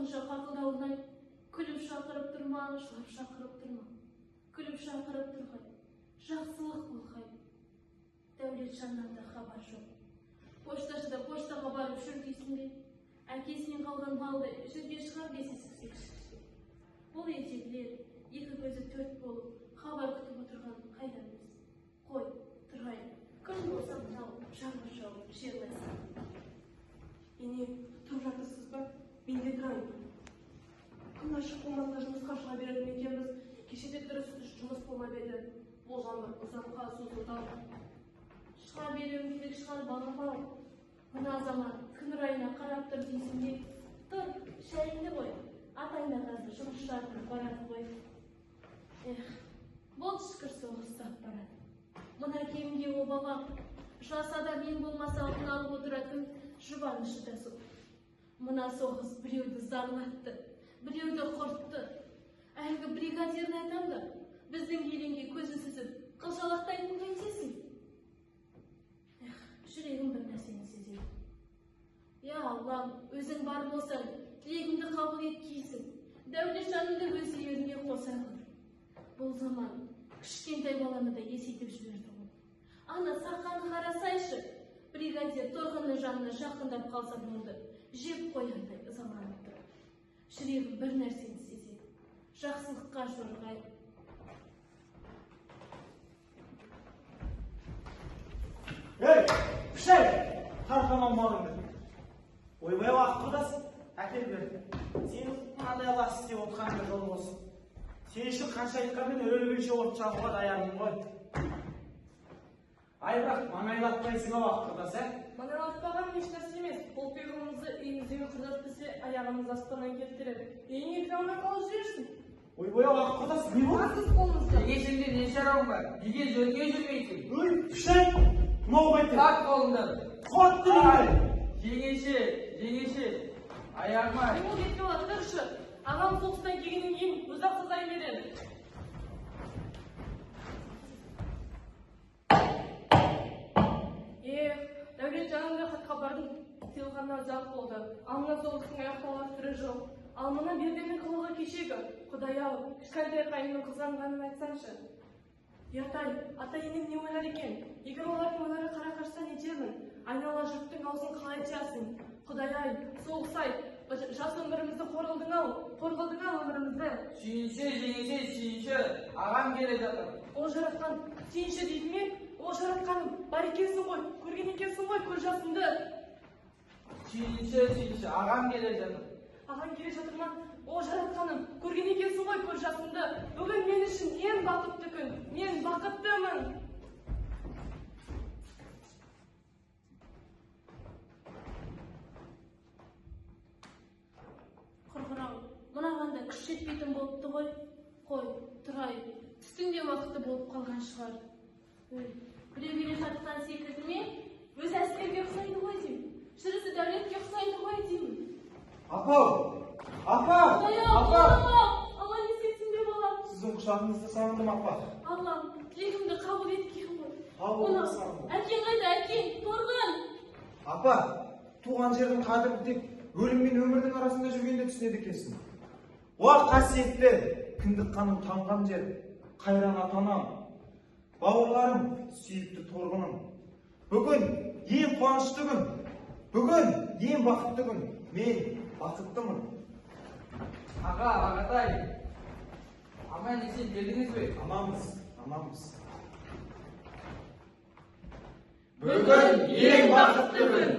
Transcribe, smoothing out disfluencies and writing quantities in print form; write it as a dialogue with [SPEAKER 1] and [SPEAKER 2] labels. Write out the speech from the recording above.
[SPEAKER 1] Uzoqınca kakıldağından külüp şakırıp durma, şılap şakırıp durma. Külüp şakırıp durgay. Жақсылық болғай. Дәулетжаннан да хабар жоқ. Пошташыда поштаға барып жүр дейсің бе? Әкесінен қалған малды жерге шығар бесесік секшікше. Бұл ертегілер екі көзі төрт болып хабар күтіп отырған қайдан білсін. Қой, тұрғай, күн болса мынау жаңбыр жауып жер лайсың.
[SPEAKER 2] Ене, тұрып жатырсыз ба? Мен де тұрайын. Күн ашық болмаса жұмысқа шыға беретін екенбіз. Кешеде дұрыс жұмыс болмап еді. Бұл жаңбыр ұзаққа созылды.
[SPEAKER 1] Шыға беруім керек шығар балам-ау. Мына заман күн райына қарап тұр дейсің бе? Тұр, шайыңды қой. Атайна қазір жұмыс шартын барады ғой. Бол шүкір соғыстап барады. Мына кемге обалап, жасада мен болмаса алдын алып отыратын жұбанышы да сол. Мына соғыс біреуді зарлатты, біреуді құртты. Әлгі бригадирін айтам да, біздің елеңге көзі сүзіп, қылшалақтайтын қайтесің? Жүрегім бір нәрсені сезеді. Я Аллам, өзің бар болсаң, тілегімді қабыл еткейсің. Дәулетжанымды өз еріне қоса қыр. Бұл заман кішкентай баланы да есейтіп жіберді ғой. Ана сақаны қарасайшы, бригадир торғынның жанына жақындап қалса болды, жеп қояндай ызаланып тұр. Жүрегім бір нәрсені сезеді. Жақсылыққа жорғай.
[SPEAKER 3] Ей, пішай! Тарқаман малыңды. Ойбай уақыт құрдасың, әкел бер. Сен мынадай лас істеп отқаныңда жол болсын. Сен үшін қанша айтқанмен өлгенше от жағуға даярмын ғой. Ай, бірақ маңайлатпайсың уақыт құрдас, ә?
[SPEAKER 2] Маңайлатпаған еш нәрсе емес. Бұл пиғылымызды үйіміздегі құрдас білсе, аяғымыз аспаннан кеткереді. Үйіңе кіре алмай қалып жүрерсің.
[SPEAKER 3] Ойбай уақыт құрдас, не болды?
[SPEAKER 2] Асыз қолымызды.
[SPEAKER 4] Егесіңде не шаруың бар? Неге жөнге жүрмейсің?
[SPEAKER 3] Өй, пішай! Мынау қайтыр.
[SPEAKER 4] Тарт қолыңды.
[SPEAKER 3] Қотты не?
[SPEAKER 4] Жеңеше, аяғыма.
[SPEAKER 2] Ол кетті олар, тұршы. Ағам соғыстан келгеннен кейін ұзақ сызай береді. Дәулетжанымды хатқа бардым, сыйлығаннан ұзақ болды. Ал мына соғыстың аяқталар түрі жоқ. Ал мына берденнің қылығы кешегі. Құдай-ау, кішкентай қайынның қызғанғанын айтсаңшы. Ятай, ата-енем не ойлар екен? Егер олардың ойлары қара қашса не дермін? Айнала жұрттың аузын қалай тиясың? Құдай-ай, соғыс-ай, жас өмірімізді қорғылдың-ау өмірімізді.
[SPEAKER 4] Сүйінші, ағам келе жатыр.
[SPEAKER 2] Ол жаратқан сүйінші дейді ме? Ол жаратқаным бар екенсің ғой, көрген екенсің ғой көз жасымды.
[SPEAKER 4] Сүйінші, ағам келе жатыр.
[SPEAKER 2] Ағам келе жатыр ма? Ол жаратқаным көрген екенсің ғой көз жасымды. Бүгін мен үшін ең бақытты күн, мен бақыттымын.
[SPEAKER 1] Құрғырау, мынағанда күш жетпейтін болыпты ғой. Қой, тұрай, түстің де уақыты болып қалған шығар. Біреу келе жатқан секілді ме? Өз әскерге ұқсайды ғой деймін. Жүрісі дәулетке ұқсайды ғой деймін.
[SPEAKER 3] Апау!
[SPEAKER 1] Алла не сетсін бе балам?
[SPEAKER 3] Сіздің құшағыңызды сағындым, апа.
[SPEAKER 1] Аллам, тілегімді қабыл еткен ғой.
[SPEAKER 3] Қабыл сағындым.
[SPEAKER 1] Әкең қайда, әкең, торғын.
[SPEAKER 3] Апа, туған жердің қадірін тек өлім мен өмірдің арасында жүргенде түсінеді екенсің. Уа қасиетті, кіндік қаным тамған жер, қайран ата-анам, бауырларым, сүйікті торғыным. Бүгін ең қуанышты күн, бүгін ең бақытты күн. Мен бақыттымын.
[SPEAKER 4] Ағатай, аман есен келдіңіз бе?
[SPEAKER 3] Аманбыз.
[SPEAKER 4] Бүгін ең бақытты күн.